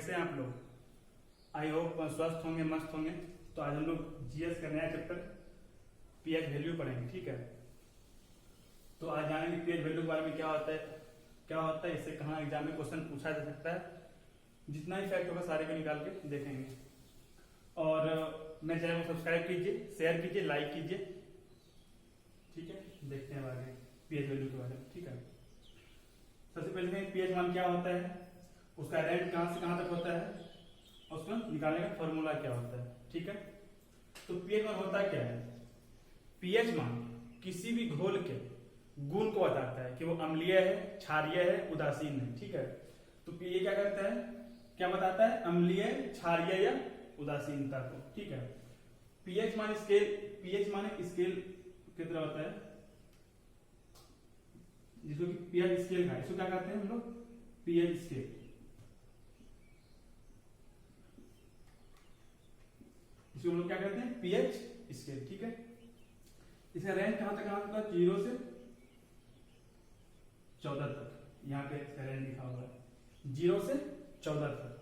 कैसे हैं आप लोग? आई होप स्वस्थ होंगे, मस्त होंगे। तो आज हम लोग जीएस का नया चैप्टर पीएच वैल्यू पढ़ेंगे, ठीक है। तो आज जानेंगे पीएच वैल्यू के बारे में, क्या होता है इससे कहाँ एग्जाम में क्वेश्चन पूछा जा सकता है। जितना ही फैक्ट होगा सारे को निकाल के देखेंगे। और मेरे चैनल को सब्सक्राइब कीजिए, शेयर कीजिए, लाइक कीजिए, ठीक है। देखते हैं आगे पीएच वैल्यू के बारे में, ठीक है। सबसे पहले पीएच मान क्या होता है, उसका रेंज कहाँ से कहाँ तक होता है, और उसको निकालने का फॉर्मूला क्या होता है, ठीक है। तो पीएच मान होता क्या है? पीएच मान किसी भी घोल के गुण को बताता है कि वो अम्लीय है, क्षारीय है, उदासीन है, ठीक है। तो ये क्या करता है, क्या बताता है? अम्लीय, क्षारीय या उदासीनता को, ठीक है। पीएच मान स्केल की तरह होता है, जिसको कि पीएच स्केल का, इसको क्या कहते हैं हम लोग? PH scale. इसको हम लोग क्या कहते हैं? पीएच स्केल, ठीक है। इसका रेंज कहां तक 0 से 14 तक। यहाँ पे इसका रेंज लिखा हुआ है 0 से 14 तक।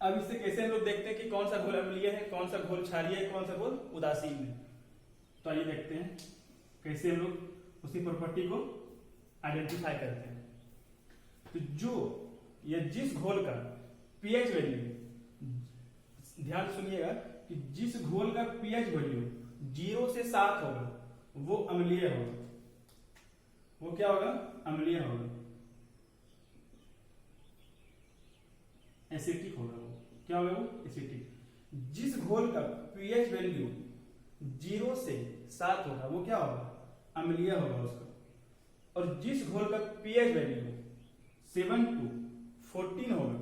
अब इससे कैसे हम लोग देखते हैं कि कौन सा घोल अम्लीय है, कौन सा घोल क्षारीय है, कौन सा घोल उदासीन है। तो आइए देखते हैं कैसे हम लोग उसी प्रॉपर्टी को आइडेंटिफाई करते हैं। तो जो या जिस घोल का पीएच वैल्यू, ध्यान सुनिएगा कि जिस घोल का पीएच वैल्यू 0 से 7 होगा वो अम्लीय होगा। वो क्या होगा? अम्लीय होगा, एसिटिक होगा। वो क्या होगा? वो एसिटिक। जिस घोल का पीएच वैल्यू 0 से 7 होगा वो क्या होगा? अम्लीय होगा उसका। और जिस घोल का पीएच वैल्यू 7 to 14 होगा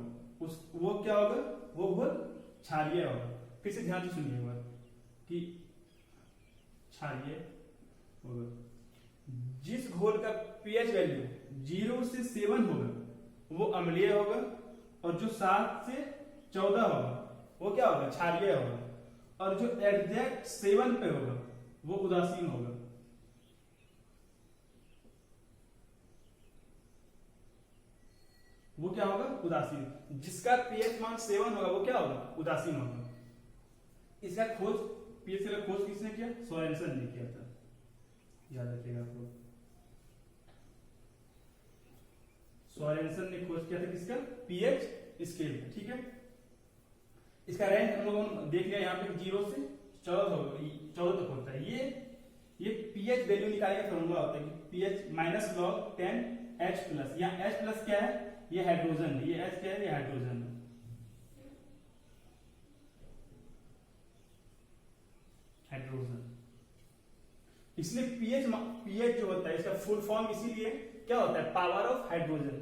वो क्या होगा? वो घोल क्षारीय होगा। फिर से ध्यान से सुनिएगा कि क्षारीय होगा। जिस घोल का पीएच वैल्यू 0 से 7 होगा वो अम्लीय होगा, और जो 7 से 14 होगा वो क्या होगा? क्षारीय होगा। और जो एग्जैक्ट 7 पे होगा वो उदासीन होगा। वो क्या होगा? उदासीन। जिसका पीएच मान 7 होगा वो क्या होगा? उदासीन होगा। इसका खोज पीएच का खोज किसने किया? सोरेनसन ने किया था, याद रखिएगा आपको। सोरेनसन ने खोज किया था किसका? पीएच स्केल का, ठीक है। इसका रेंज हम लोगों ने देख लिया, यहाँ पे 0 से 14 तक होता है। ये पीएच वैल्यू निकालने का फॉर्मूला होता है कि pH minus log 10 H plus. यहाँ H प्लस क्या है? ये हाइड्रोजन है। ये H क्या है? ये हाइड्रोजन है। हाइड्रोजन। इसलिए पीएच जो होता है इसका फुल फॉर्म इसीलिए क्या होता है? Power of hydrogen.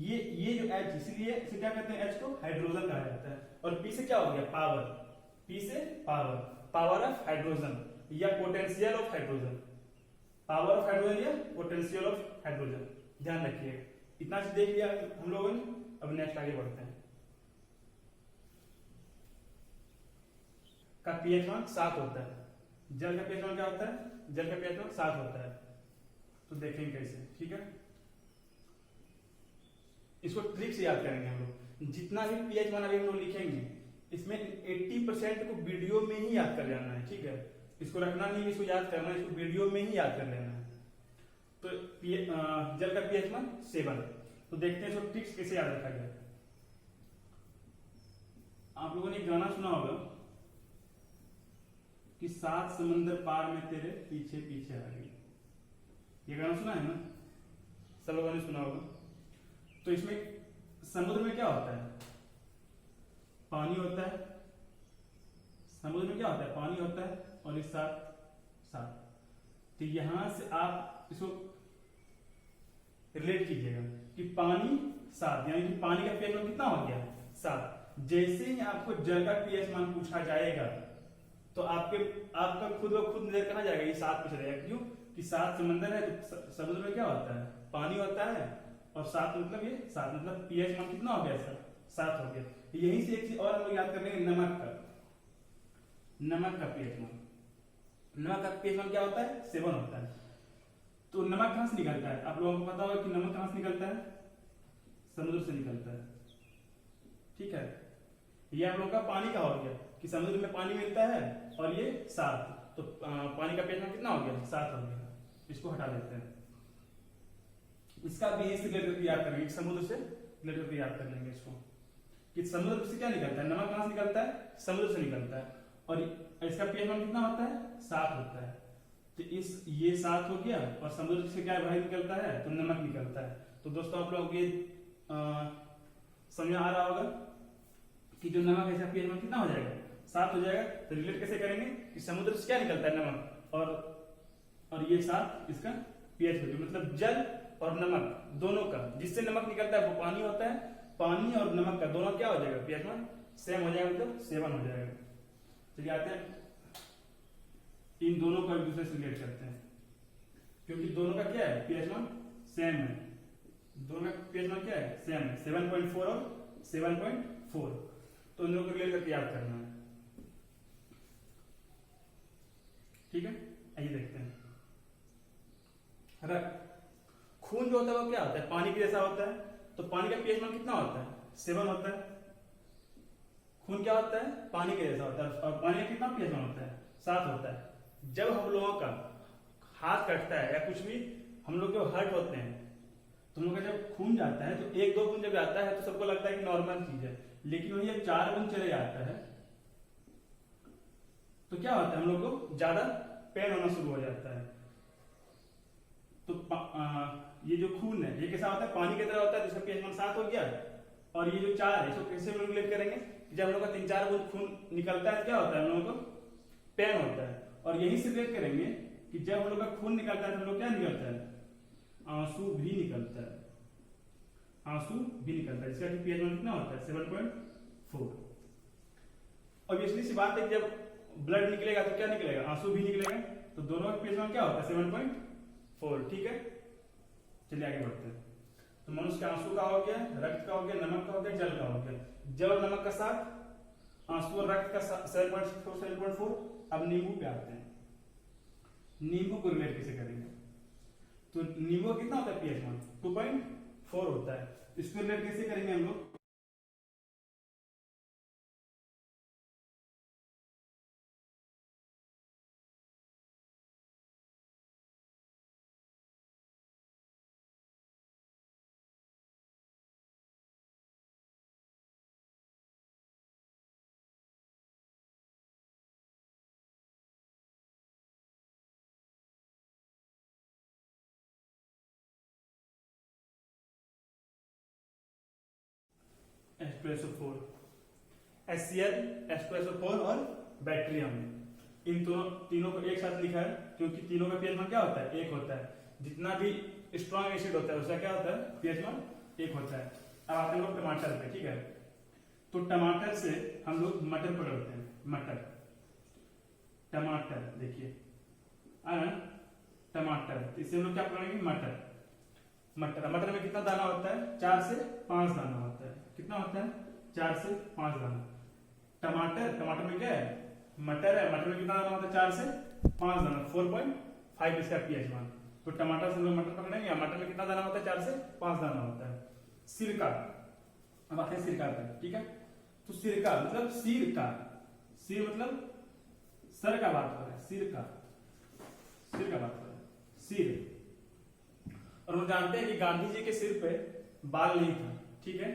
ये जो H, इसीलिए इसे क्या कहते हैं? H को हाइड्रोजन कहा जाता है। और P से क्या हो गया? पावर। P से पावर, पावर ऑफ हाइड्रोजन या potential of hydrogen. Power of hydrogen या पोटेंशियल ऑफ हाइड्रोजन, ध्यान रखिएगा। इतना चीज देख लिया हम लोगों ने। अब नेक्स्ट आगे बढ़ते हैं। का पीएच मान 7 होता है। जल का पीएच मान क्या होता है? जल का पीएच मान 7 होता है। तो देखेंगे कैसे, ठीक है। इसको ट्रिक से याद करेंगे हम लोग। जितना भी पीएच मान अभी हम लोग लिखेंगे इसमें 80% को वीडियो में ही याद कर लेना है, ठीक है। इसको रखना नहीं, इसको याद करना है, इसको वीडियो में ही याद कर लेना है। तो जल का पीएच मान 7। तो देखते हैं इसको ट्रिक्स कैसे याद रखा गया। आप लोगों ने एक गाना सुना होगा कि 7 समंदर पार में तेरे पीछे पीछे आ गई। ये गाना सुना है ना? सब लोगों ने सुना होगा। तो इसमें समुद्र में क्या होता है? पानी होता है। समुद्र में क्या होता है? पानी होता है। और इस साथ तो यहां से आप इसको रिलेट कीजिएगा कि पानी 7, यानी कि पानी का पीएच मान कितना हो गया? 7। जैसे ही आपको जल का पीएच मान पूछा जाएगा तो आपका खुद ब खुद नजर कहां जाएगा? ये 7 पे चलेगा। क्यों? कि 7 समंदर है तो समुद्र में क्या होता है? पानी होता है। और 7 मतलब ये 7 मतलब पीएच मान कितना हो गया? इसका 7 हो गया। यहीं से एक चीज और हम लोग याद कर लेंगे, नमक का पीएच मान। नमक का पीएच मान क्या होता है? 7 होता है। तो नमक कहां से निकलता है? आप लोगों को पता होगा कि नमक कहां से निकलता है? समुद्र से निकलता है। ठीक है। ये हम लोग का पानी का हो गया कि समुद्र में पानी मिलता है और ये 7, तो पानी का pH कितना हो गया, 7 हो गया। इसको हटा देते हैं। इसका भी इस रिलेट करके याद करेंगे, समुद्र से रिलेट करके याद कर लेंगे इसको कि समुद्र से क्या निकलता है, नमक कहां से निकलता है, समुद्र से निकलता है, और इसका pH कितना होता है, 7 होता है। तो ये 7 हो गया, और समुद्र से क्या बाहर निकलता है, तो नमक निकलता है। तो दोस्तों आप लोग ये समझ आ रहा होगा कि जो नमक है इसका pH कितना हो जाएगा, 7 हो जाएगा। तो रिलेट कैसे करेंगे कि समुद्र से क्या निकलता है, नमक, और ये 7 इसका pH वैल्यू, मतलब जल और नमक दोनों का, जिससे नमक निकलता है वो पानी होता है, पानी और नमक का दोनों क्या हो जाएगा, pH सेम हो जाएगा, मतलब 7 हो जाएगा। चलिए आते हैं इन दोनों को एक दूसरे से रिलेट करते हैं, क्योंकि दोनों का क्या है, pH सेम है, दोनों का pH क्या है, सेम है, 7.4 और 7.4। तो इन दोनों को रिलेट करके याद करना है, ठीक है। आइए देखते हैं। रक्त, खून जो होता है वो क्या होता है, पानी के जैसा होता है। तो पानी का pH कितना होता है, 7 होता है। खून क्या होता है, पानी के जैसा होता है, और पानी का कितना pH होता है, 7 होता है। जब हम लोगों का हाथ कटता है या कुछ भी हम लोग जो हर्ट होते हैं, तो हम लोग का जब खून जाता है तो 1-2 बूंद जब आता है तो सबको लगता है कि नॉर्मल चीज है, लेकिन वही जब 4 बूंद चले जाता है तो क्या होता है, हम लोग को ज्यादा पेन होना शुरू हो जाता है। तो ये जो खून है ये कैसा होता है, पानी की तरह होता है, जिसका pH 7 हो गया। और ये जो 4 है इसको कैसे हम रिलेट करेंगे, जब हम लोग का 3-4 बूंद खून निकलता है तो क्या होता है, हम लोगों को पेन होता है। और यही से रिलेट करेंगे कि जब हम लोग का खून निकलता है तो हम लोग क्या निकलता है, आंसू भी निकलता है, आंसू भी निकलता है, जिसका pH कितना होता है, 7.4। ऑब्वियसली सी बात है कि जब ब्लड निकलेगा तो क्या निकलेगा, आंसू भी निकलेगा। तो दोनों का pH क्या होता है, 7.4, ठीक है। चलिए आगे बढ़ते हैं। तो मनुष्य का आंसू का हो गया, रक्त का हो गया, नमक का हो गया, जल का हो गया। जल और नमक का 7, आंसू और रक्त का 7.4। अब नींबू पे आते हैं। नींबू को रिलेट कैसे करेंगे, तो नींबू कितना होता है pH 2.4 होता है। इसको रिलेट कैसे करेंगे हम लोग, H2SO4, HCl, H2SO4 और बैक्टीरियम। इन तीनों को एक साथ लिखा है क्योंकि तीनों का pH क्या होता है, 1 होता है। जितना भी स्ट्रॉन्ग एसिड होता है उसका क्या होता है, pH 1 होता है। अब आते हैं लोग टमाटर पे, ठीक है। तो टमाटर से हम लोग मटर पकड़ते हैं, मटर, टमाटर देखिए टमाटर, इससे हम लोग क्या पकड़ेंगे, मटर। मटर में कितना दाना होता है, 4 से 5 दाना होता है। कितना होता है, 4 से 5 दाना। टमाटर में क्या है, मटर है, मटर में कितना दाना होता है, 4 से 5 दाना, 4.5 इसका pH। तो टमाटर से हम लोग मटर पकड़ेंगे, मटर में कितना दाना होता है, 4 से 5 दाना होता है। सिरका, अब आते हैं सिरका पे, ठीक है। तो सिरका मतलब सिर मतलब सर का बात कर रहे हैं, सिर का बात कर रहे हैं, सिर। और हम जानते हैं कि गांधी जी के सिर पे बाल नहीं था, ठीक है।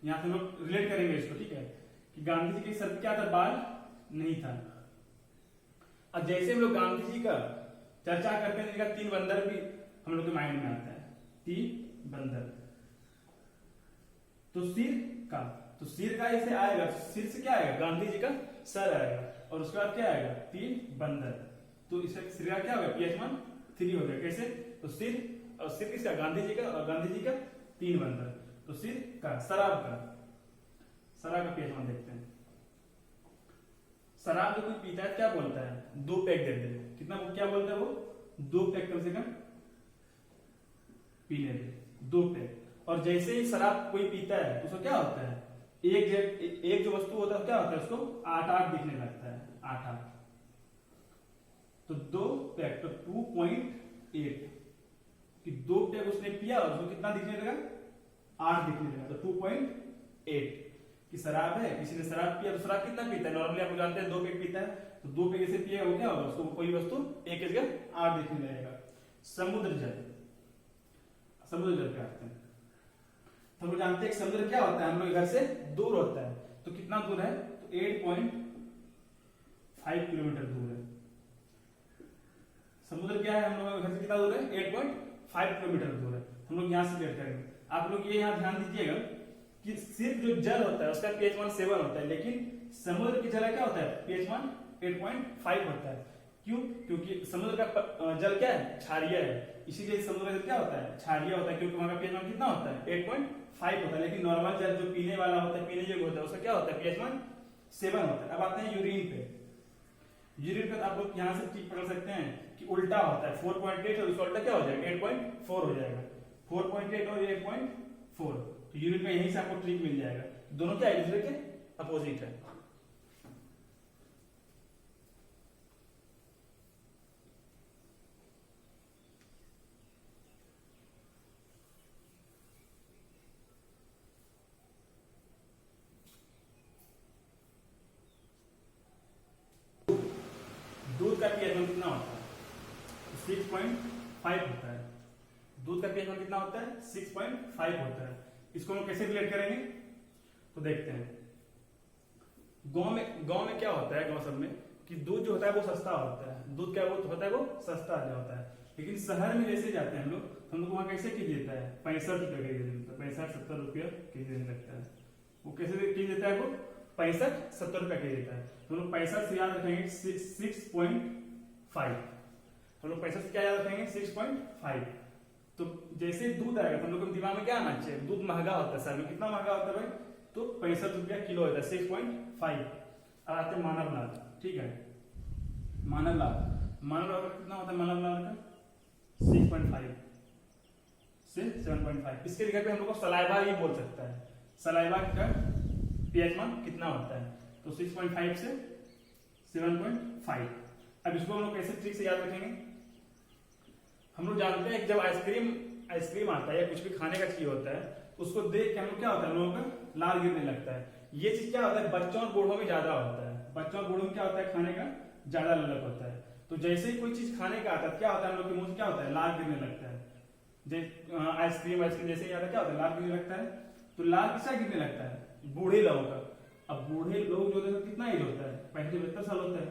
यहां से हम लोग रिलेट करेंगे इसको, ठीक है, कि गांधी जी के सर पे क्या था, बाल नहीं था। अब जैसे हम लोग गांधी जी का चर्चा करते हैं, इनका 3 बंदर भी हम लोग के माइंड में आता है, 3 बंदर। तो सिर का ऐसे आएगा, सिर से क्या आएगा, गांधी जी का सर आएगा, और उसके बाद क्या आएगा, 3 बंदर। तो इसका सिर का क्या होगा, pH 3 हो गया। कैसे, तो सिर, और सिर किसका, गांधी जी का, और गांधी जी का 3 बंदर। तो सिर का, शराब का pH देखते हैं। शराब जो कोई पीता है क्या बोलता है, 2 पैक दे दे। कितना, क्या बोलता है वो, 2 पैक कम से कम पीने दे, 2 पैक। और जैसे ही शराब कोई पीता है उसको क्या होता है, एक जो वस्तु होता है क्या होता है, उसको 8-8 दिखने लगता है, 8-8। तो 2 पैक, तो 2.8 कि 2 पैक उसने पिया और उसको कितना दिखने लगा, 8 दिखने लगा। तो 2.8 कि शराब है, किसी ने शराब पिया, तो शराब कितना पीता है, नॉर्मली आप लोग जानते हैं 2 पेग पीता है, तो 2 पेग ऐसे पिएगा वो क्या होगा, उसको कोई वस्तु एक की जगह 8 देखने लगेगा। समुद्र जल, समुद्र जल क्या आते हैं, हम लोग जानते हैं कि समुद्र क्या होता है, हम लोग घर से दूर होता है, तो कितना दूर है, तो 8.5 किलोमीटर दूर है। समुद्र क्या है, हम लोग घर से कितना दूर है, 8.5 किलोमीटर दूर है। हम लोग यहाँ से क्लियर करेंगे। आप लोग ये यहाँ ध्यान दीजिएगा कि सिर्फ जो जल होता है उसका pH 1 7 होता है, लेकिन समुद्र की जल क्या होता है, pH 1 8.5 होता है। क्यों, क्योंकि समुद्र का जल क्या है, क्षारीय है, इसीलिए समुद्र का जल क्या होता है, क्षारीय होता है, क्योंकि वहां का pH 1 कितना होता है, 8.5 होता है। लेकिन नॉर्मल जल जो पीने वाला होता है, पीने योग्य होता है, उसका क्या होता है, pH 1 7 होता है। अब आते हैं यूरिन पे। यूरिन पे आप लोग यहाँ से ठीक पकड़ सकते हैं कि उल्टा होता है, 4.8 और उसका उल्टा क्या हो जाएगा, 8.4 हो जाएगा, 4.8 और 8.4। तो यूरिन पे यहीं से आपको ट्रिक मिल जाएगा, दोनों क्या एक दूसरे के अपोजिट है। दूध का pH 1 कितना होता है, 6.5 होता है। दूध का pH 1 कितना होता है, 6.5 होता है। इसको हम कैसे रिलेट करेंगे, तो देखते हैं। गांव में क्या होता है, गांव सब में कि दूध जो होता है वो सस्ता होता है, दूध क्या वो होता है, वो सस्ता होता है। लेकिन शहर में जैसे जाते हैं हम लोग वहाँ कैसे केजी देता है, 65 रुपया केजी देता है, 65-70 रुपया केजी देने लगता है। वो कैसे केजी देता है, वो 65-70 रुपया केजी देता है। हम लोग 65 से याद रखेंगे 6.5, हम लोग 65 से क्या याद रखेंगे, 6.5। तो जैसे दूध आएगा तो हम लोग के दिमाग में क्या आना चाहिए, दूध महंगा होता है शहर में, कितना महंगा होता है भाई, तो 65 रुपया किलो होता है, 6.5। अब आते हैं मानव लाभ, ठीक है, मानव लाभ, मानव लाभ कितना होता है, मानव लाभ का 6.5 से 7.5। इसके जगह पे हम लोग को सलाइवा ही बोल सकता है, सलाइवा का pH 1 कितना होता है, तो 6.5 से 7.5। अब इसको हम लोग कैसे ट्रिक से याद रखेंगे, हम लोग जानते हैं कि जब आइसक्रीम आता है या कुछ भी खाने का चीज होता है, उसको देख के हम लोग क्या होता है, हम लोगों का लाल गिरने लगता है। ये चीज क्या होता है, बच्चों और बूढ़ों में ज्यादा होता है, बच्चों और बूढ़ों में क्या होता है, खाने का ज्यादा ललक होता है। तो जैसे ही कोई चीज खाने का आता है क्या होता है, हम लोग के मुंह से क्या होता है, लाल गिरने लगता है। आइसक्रीम जैसे ही आता है क्या होता है, लाल गिरने लगता है। तो लाल किसका गिरने लगता है, बूढ़े लोगों का। अब बूढ़े लोग जो होते हैं कितना एज होता है, 65 साल होता है,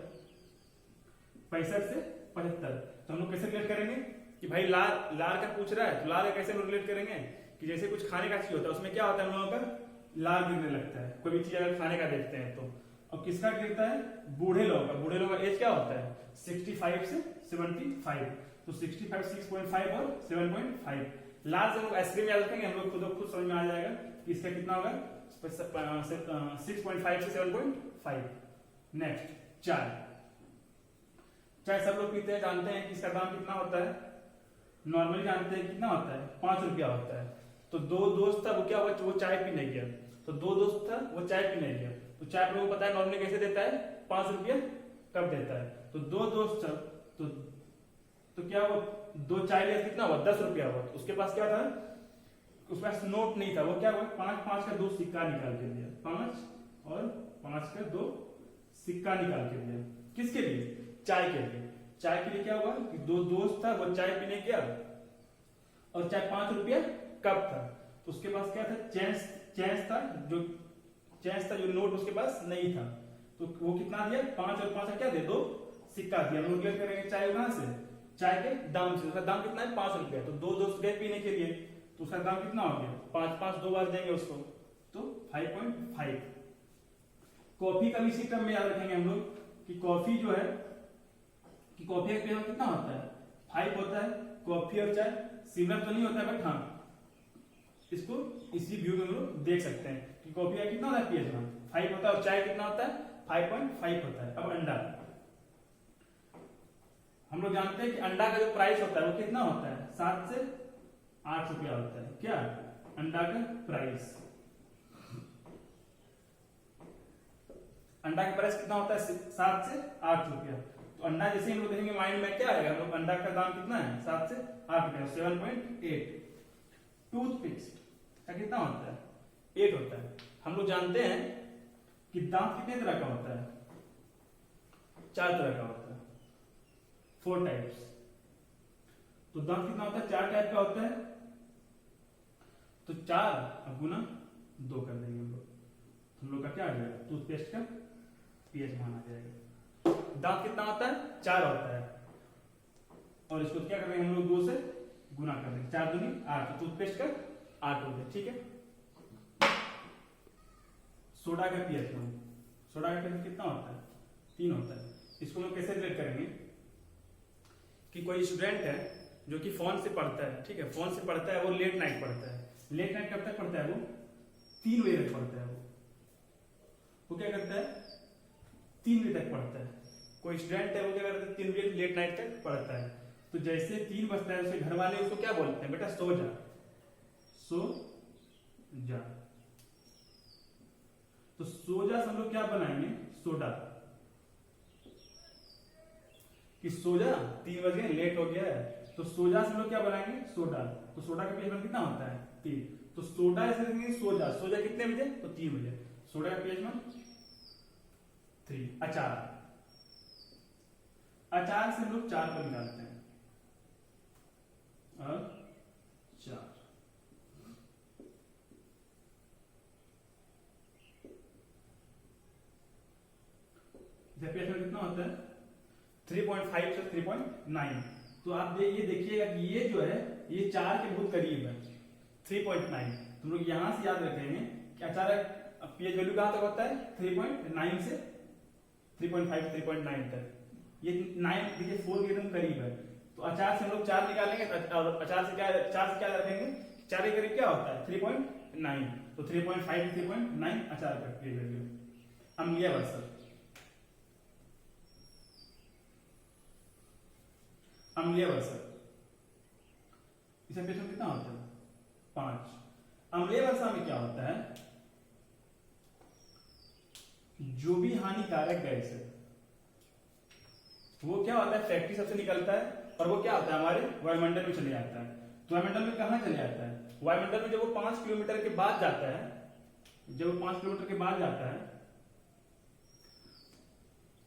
65 से 75। तो हम लोग कैसे रिलेट करेंगे कि भाई लाल का पूछ रहा है, तो लाल कैसे रिलेट करेंगे कि जैसे कुछ खाने का चीज होता है उसमें क्या होता है, हम लोगों का लाल गिरने लगता है, कोई भी चीज अगर खाने का देखते हैं तो। और किसका गिरता है, बूढ़े लोगों का। बूढ़े लोगों का एज क्या होता है, 65 से 75। तो 65, 6.5 और 7.5। लाल से हम लोग आइसक्रीम याद रखेंगे, हम लोग खुद समझ में आ जाएगा कि इसका कितना होगा, 6.5 से 7.5। नेक्स्ट चाय सब लोग पीते हैं, जानते हैं कि इसका दाम कितना होता है, नॉर्मली जानते हैं कितना होता है, 5 रुपया होता है। तो दो दोस्त था, वो क्या हुआ, वो चाय पीने गया, तो दो दोस्त था वो चाय पीने गया, तो चाय आप लोगों को पता है नॉर्मली कैसे देता है, 5 रुपया कब देता है। तो दो दोस्त था, तो क्या हुआ, दो चाय लिया, कितना हुआ, 10 रुपया हुआ। तो उसके पास क्या था, उसके पास नोट नहीं था, वो क्या हुआ, 5 का 2 सिक्का निकाल के दिया, 5 और 5 का 2 सिक्का निकाल के दिया। किसके लिए, चाय के लिए। चाय के लिए क्या हुआ कि दो दोस्त था, वो चाय पीने गया और चाय 5 रुपया कब था, तो उसके पास क्या था, चेंज था जो नोट उसके पास नहीं था। तो वो कितना दिया, 5 और 5 का क्या दे, 2 सिक्का दिया। हम लोग क्या करेंगे, चाय कहां से, चाय के दाम से। उसका दाम कितना है, 5 रुपया। तो दो दोस्त गए पीने के लिए, तो उसका दाम कितना हो गया, 5 2 बार देंगे उसको, तो 5.5। कॉफी का भी इसी क्रम में याद रखेंगे हम लोग कि कॉफी जो है, कि कॉफी का pH कितना होता है, 5 होता है। कॉफी और चाय सिमिलर तो नहीं होता है, बट हाँ इसको इसी व्यू में हम लोग देख सकते हैं कि कॉफी का कितना होता है, pH 5 होता है, और चाय कितना होता है, 5.5 होता है। अब अंडा, हम लोग जानते हैं कि अंडा का जो प्राइस होता है वो कितना होता है, 7 से 8 रुपया होता है। क्या, अंडा का प्राइस, अंडा का प्राइस कितना होता है, 7 से 8 रुपया। तो अंडा जैसे हम लोग देखेंगे माइंड में क्या आएगा, हम लोग अंडा का दाम कितना है, 7 से 8 रुपया, 7.8। टूथपेस्ट का कितना होता है, 8 होता है। हम लोग जानते हैं कि दांत कितने तरह का होता है, 4 तरह का होता है, 4 टाइप्स। तो दांत कितना होता है, 4 टाइप का होता है। तो 4 गुना 2 कर देंगे हम लोग का क्या आ जाएगा, टूथपेस्ट का पीएच मान आ जाएगा। दांत कितना होता है, 4 होता है, और इसको क्या कर देंगे हम लोग 2 से गुना कर देंगे, 4 दूनी 8, तो टूथपेस्ट का 8 होता है, ठीक है। सोडा का पीएच मान, सोडा का पीएच कितना होता है, 3 होता है। इसको हम लोग कैसे रिलेट करेंगे कि कोई स्टूडेंट है जो कि फोन से पढ़ता है, ठीक है, फोन से पढ़ता है, वो लेट नाइट पढ़ता है। लेट नाइट कब तक पढ़ता है, वो 3 बजे तक पढ़ता है। वो क्या करता है, 3 बजे तक पढ़ता है। कोई स्टूडेंट है वो क्या करता है, 3 बजे लेट नाइट तक पढ़ता है। तो जैसे 3 बजता है उसके घर वाले उसको क्या बोलते हैं, बेटा सो जा, सो जा। तो सो जा से हम लोग क्या बनाएंगे, सोडा, कि सो जा, 3 बज गए, लेट हो गया है, तो सोजा से हम लोग क्या बनाएंगे, सोडा। तो सोडा का पीएच मान कितना होता है, 3। तो सोडा ऐसे लिखेंगे सोजा, सोजा कितने बजे, तो 3 बजे। सोडा का पीएच मान 3। अचार, अचार से हम लोग 4 को निकालते हैं, अचार। पीएच मान कितना होता है, 3.5 से 3.9। तो आप ये देखिएगा कि ये जो है ये 4 के बहुत करीब है, 3.9। तुम लोग यहां से याद रखेंगे कि अचार पीएच वैल्यू कहां तक होता है, 3.9 से 3.5 3.9 तक। ये 9 देखिए 4 के एकदम करीब है। तो अचार से हम लोग 4 निकालेंगे, तो अचार से क्या, 4 से क्या रखेंगे, 4 के करीब क्या होता है, 3.9। तो 3.5 से 3.9 अचार का पीएच वैल्यू। अम्लीय वर्षक, अम्लीय वर्षक, इसका पीएच कितना होता है, 5। अम्लीय वर्षा में क्या होता है, जो भी हानिकारक गैस है वो क्या होता है, फैक्ट्री सबसे निकलता है, और वो क्या होता है, हमारे वायुमंडल में चले जाता है। तो वायुमंडल में कहां चले जाता है, वायुमंडल में जब वो 5 किलोमीटर के बाद जाता है, जब वो 5 किलोमीटर के बाद जाता है,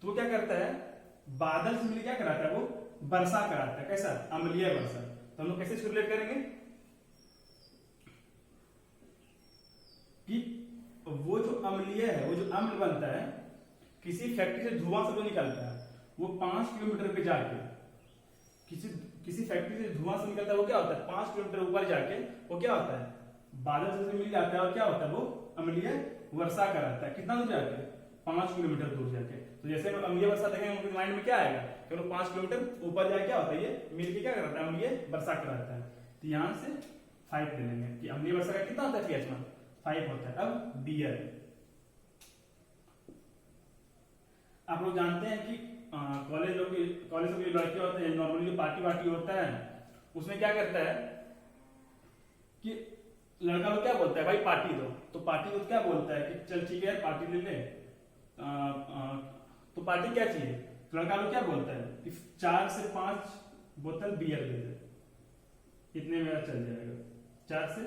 तो वो क्या करता है, बादल से मिलकर क्या कराता है, वो वर्षा कराता है। कैसा, अम्लीय वर्षा। तो हम लोग कैसे इसको रिलेट करेंगे कि वो जो अम्लीय है, वो जो अम्ल बनता है, किसी फैक्ट्री से धुआं से जो निकलता है, वो 5 किलोमीटर पे जाके किसी फैक्ट्री से धुआं से निकलता है, वो क्या होता है, 5 किलोमीटर ऊपर जाके वो क्या होता है, बादल से मिल जाता है, और क्या होता है, वो अम्लीय वर्षा कराता है। कितना दूर जाके, 5 किलोमीटर दूर जाके। तो जैसे अम्लीय वर्षा देखेंगे उनके माइंड में क्या आएगा, कि 5 किलोमीटर ऊपर जाके क्या होता है, ये मिलके क्या कराता है, अम्लीय वर्षा कराता है। तो यहां से 5 ले लेंगे कि अम्लीय वर्षा का कितना होता है, पीएच मान 5 होता है। अब बियर, आप लोग जानते हैं कि कॉलेज में जो लड़के होते हैं, नॉर्मली जो पार्टी वार्टी होता है, उसमें क्या करता है कि लड़का लोग क्या बोलता है, भाई पार्टी दो। तो पार्टी दो क्या बोलता है कि चल ठीक है पार्टी ले ले, तो पार्टी क्या चाहिए, तो लड़का लोग क्या बोलता है कि 4 से 5 बोतल बियर दे दे, इतने में चल जाएगा। 4 से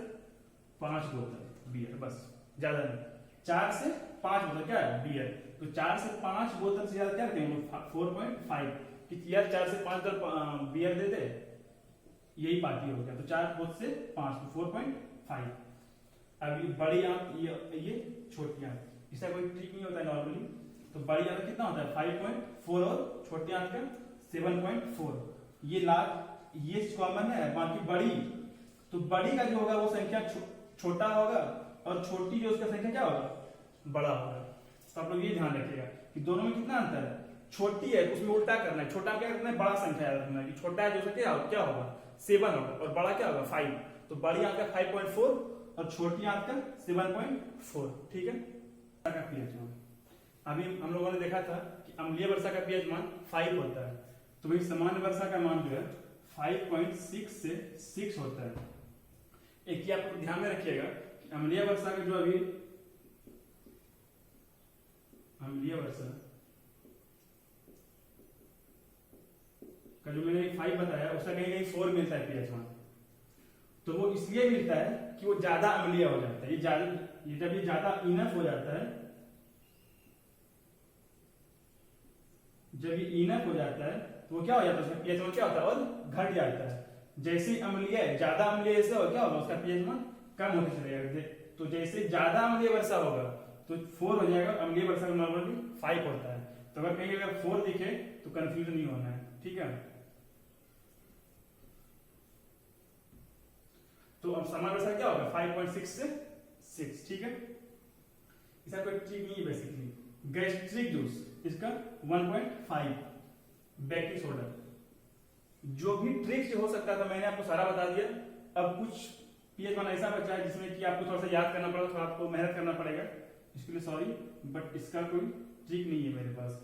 5 बोतल बियर, बस, ज्यादा नहीं। 4 से 5 बोतल क्या है, बियर। तो 4 से 5 बोतल से ज्यादा क्या करते हैं, 4.5, कि यार 4 से 5 बोतल बियर दे दे, यही पार्टी हो गया। तो 4 बोतल से 5, 4.5। अब ये बड़ी आंत, ये छोटी आंत, इसका कोई ट्रिक नहीं होता है नॉर्मली। तो बड़ी आंत कितना होता है, 5.4, और छोटी आंत का 7.4। ये लाख ये कॉमन है, बाकी बड़ी, तो बड़ी का जो होगा वो संख्या छोटा होगा, और छोटी जो उसका संख्या क्या होगा, बड़ा होगा। तो आप लोग ये ध्यान रखिएगा कि दोनों में कितना अंतर है, छोटी है उसमें उल्टा करना है, छोटा क्या करना है, बड़ा संख्या याद रखना है कि छोटा है जो क्या होगा 7 होगा, और बड़ा क्या होगा 5। तो बड़ी आंत का 5.4 और छोटी आंत का 7.4, ठीक है। का पीएच मान अभी हम लोगों ने देखा था कि अम्लीय वर्षा का पीएच मान 5 होता है। तो वही सामान्य वर्षा का मान जो है 5.6 से 6 होता है। एक ही आप ध्यान में रखिएगा कि अम्लीय वर्षा का जो अभी अम्लीय वर्षा का जो मैंने 5 बताया उसका कहीं कहीं 4 मिलता है पीएच मान। तो वो इसलिए मिलता है कि वो ज्यादा अम्लीय हो जाता है, ये ज्यादा ये जब ये ज्यादा इनफ हो जाता है, जब ये इनफ हो जाता है तो वो क्या हो जाता है, उसका पीएच मान क्या होता है और घट जाता है। जैसे अम्लीय ज्यादा अम्लीय से हो क्या होगा, उसका पीएच मान कम होते चले जाएगा। तो जैसे ज्यादा अम्लीय वर्षा होगा तो 4 हो जाएगा, अम्लीय वर्षा का नॉर्मली 5 होता है। तो अगर कहीं अगर 4 दिखे तो कंफ्यूज नहीं होना है, ठीक है। तो अब समान वर्षा क्या होगा 5.6 से 6, ठीक है। इसका कोई ट्रिक नहीं है बेसिकली। गैस्ट्रिक जूस इसका 1.5, बेकिंग सोडा, जो भी ट्रिक्स हो सकता था मैंने आपको सारा बता दिया। अब कुछ पीएच मान ऐसा बचा है जिसमें कि आपको थोड़ा सा याद करना पड़ेगा, थोड़ा आपको मेहनत करना पड़ेगा, इसके लिए सॉरी, बट इसका कोई ट्रिक नहीं है मेरे पास।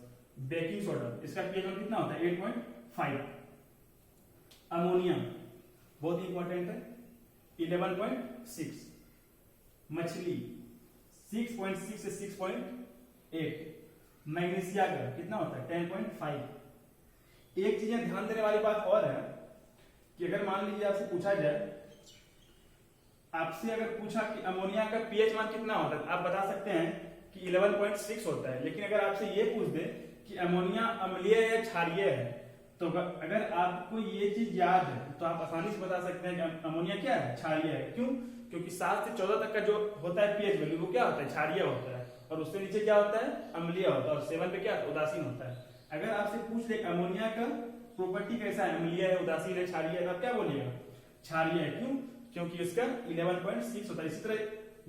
बेकिंग सोडा इसका पीएच मान कितना होता है 8.5। अमोनिया बहुत इंपॉर्टेंट है 11.6। मछली 6.6 से 6.8। मैग्नीशिया का कितना होता है 10.5। एक चीज ध्यान देने वाली बात और है कि अगर मान लीजिए आपसे पूछा जाए, आपसे अगर पूछा कि अमोनिया का पीएच मान कितना होता है, आप बता सकते हैं कि 11.6 होता है। लेकिन अगर आपसे ये पूछ दे कि अमोनिया अम्लीय या क्षारीय है, तो अगर आपको ये चीज याद है तो आप आसानी से बता सकते हैं कि अमोनिया क्या है, क्षारीय है। क्यों? क्योंकि 7 से 14 तक का जो होता है पीएच वैल्यू वो क्या होता है, क्षारीय होता है, और उससे नीचे क्या होता है, अम्लीय होता है, और 7 पे क्या उदासीन होता है। अगर आपसे पूछ ले अमोनिया का प्रॉपर्टी कैसा है, अम्लीय है, उदासीन है, क्षारीय है, तो आप क्या बोलिएगा, क्षारीय है। क्यों? क्योंकि इसका 11.6 होता है। इसी तरह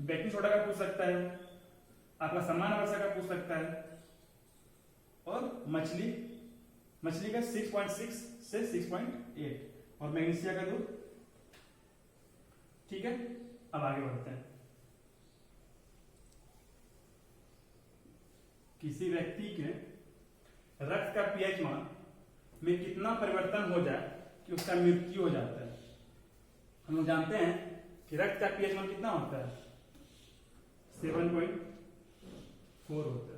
बेकिंग सोडा का पूछ सकता है, आपका समान वर्षा का पूछ सकता है, और मछली का 6.6 से 6.8, और मैग्नीशिया का दूध, ठीक है। अब आगे बढ़ते हैं। किसी व्यक्ति के रक्त का पीएच मान में कितना परिवर्तन हो जाए कि उसका मृत्यु हो जाता है। हम लोग जानते हैं कि रक्त का पीएच मान कितना होता है 7.4 होता है।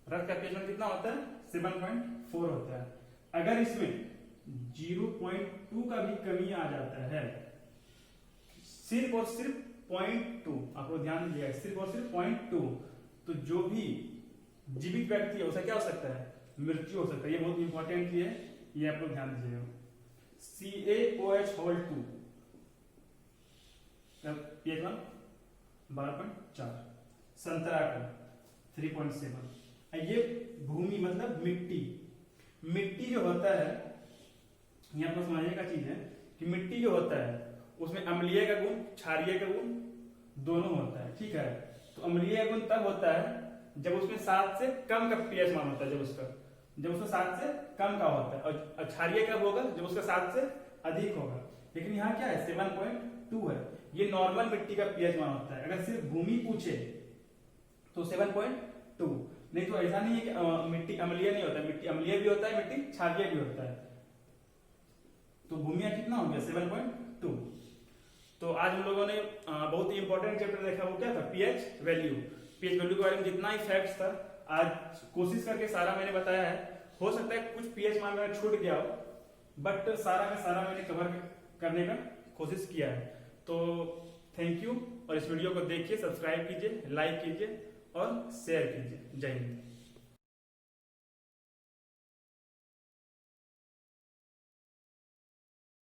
रक्त का पीएच मान कितना होता है 7.4 होता है। अगर इसमें 0.2 का भी कमी आ जाता है, सिर्फ और सिर्फ 0.2, आपको ध्यान दीजिएगा, सिर्फ और सिर्फ 0.2, तो जो भी जीवित व्यक्ति है उसका क्या हो सकता है, मृत्यु हो सकता है। ये बहुत इंपॉर्टेंट है, ये आप लोग ध्यान दीजिएगा। CaOH2 पीएच मान 12.4, संतरा का 3.7। ये भूमि मतलब मिट्टी जो होता है, यहाँ पर समझने का चीज है कि मिट्टी जो होता है उसमें अम्लीय का गुण, क्षारीय का गुण दोनों होता है, ठीक है। तो अम्लीय गुण तब होता है जब उसमें 7 से कम का पीएच मान होता है, जब उसका 7 से कम का होता है, और क्षारीय कब होगा, जब उसका 7 से अधिक होगा। लेकिन यहाँ क्या है 7.2 है, ये नॉर्मल मिट्टी का पीएच मान होता है। अगर सिर्फ भूमि पूछे तो 7.2, नहीं तो ऐसा नहीं है कि मिट्टी अम्लीय नहीं होता, मिट्टी अम्लीय भी होता है, मिट्टी क्षारीय भी होता है। तो भूमि कितना हो गया 7.2। तो आज हम लोगों ने बहुत ही इंपॉर्टेंट चैप्टर देखा, वो क्या था, पीएच वैल्यू। पीएच वैल्यू के बारे में जितना ही फैक्ट्स था आज कोशिश करके सारा मैंने बताया है। हो सकता है कुछ पीएच मान में छूट गया हो, बट सारा का सारा मैंने कवर करने का कोशिश किया है। तो थैंक यू, और इस वीडियो को देखिए, सब्सक्राइब कीजिए, लाइक कीजिए और शेयर कीजिए। जय हिंद।